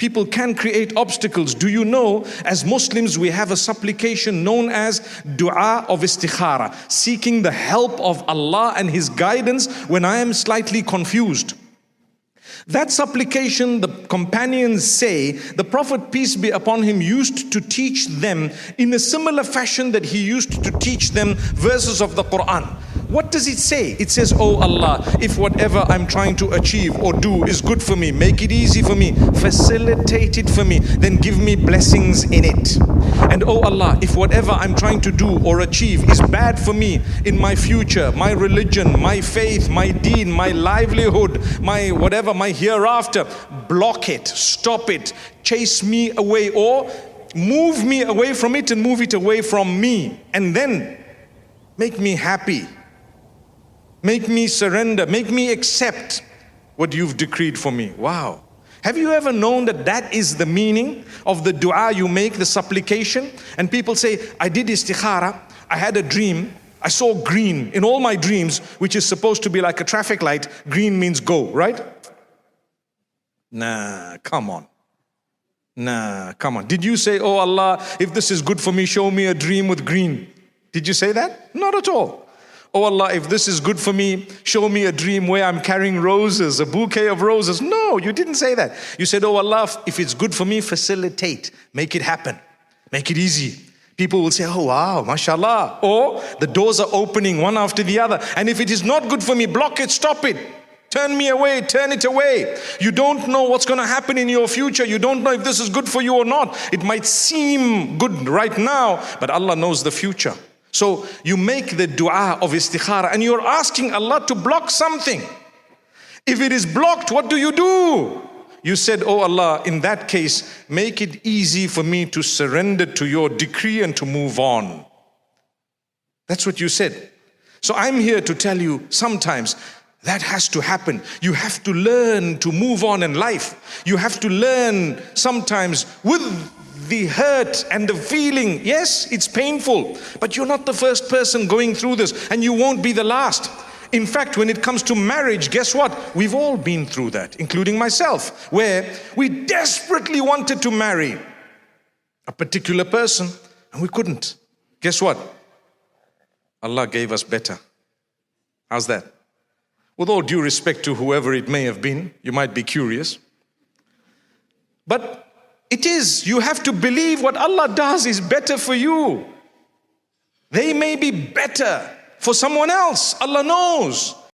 People can create obstacles. Do you know, as Muslims, we have a supplication known as dua of istikhara, seeking the help of Allah and His guidance when I am slightly confused. That supplication, the companions say, the Prophet, peace be upon him, used to teach them in a similar fashion that he used to teach them verses of the Quran. What does it say? It says, "Oh Allah, if whatever I'm trying to achieve or do is good for me, make it easy for me, facilitate it for me, then give me blessings in it. And oh Allah, if whatever I'm trying to do or achieve is bad for me in my future, my religion, my faith, my deen, my livelihood, my whatever, my hereafter, block it, stop it, chase me away, or move me away from it and move it away from me. And then make me happy. Make me surrender, make me accept what you've decreed for me." Wow. Have you ever known that that is the meaning of the dua you make, the supplication? And people say, "I did istikhara, I had a dream, I saw green in all my dreams," which is supposed to be like a traffic light. Green means go, right? Nah, come on. Nah, come on. Did you say, "Oh Allah, if this is good for me, show me a dream with green"? Did you say that? Not at all. "Oh Allah, if this is good for me, show me a dream where I'm carrying roses, a bouquet of roses." No, you didn't say that. You said, "Oh Allah, if it's good for me, facilitate, make it happen, make it easy." People will say, "Oh wow, mashallah." Or the doors are opening one after the other. And if it is not good for me, block it, stop it. Turn me away, turn it away. You don't know what's going to happen in your future. You don't know if this is good for you or not. It might seem good right now, but Allah knows the future. So you make the dua of istikhara and you're asking Allah to block something. If it is blocked, what do? You said, "Oh Allah, in that case, make it easy for me to surrender to your decree and to move on." That's what you said. So I'm here to tell you, sometimes that has to happen. You have to learn to move on in life. You have to learn sometimes with the hurt and the feeling. Yes, it's painful, but you're not the first person going through this, and you won't be the last. In fact, when it comes to marriage, guess what? We've all been through that, including myself, where we desperately wanted to marry a particular person and we couldn't. Guess what? Allah gave us better. How's that? With all due respect to whoever it may have been, you might be curious. But it is, you have to believe what Allah does is better for you. They may be better for someone else. Allah knows.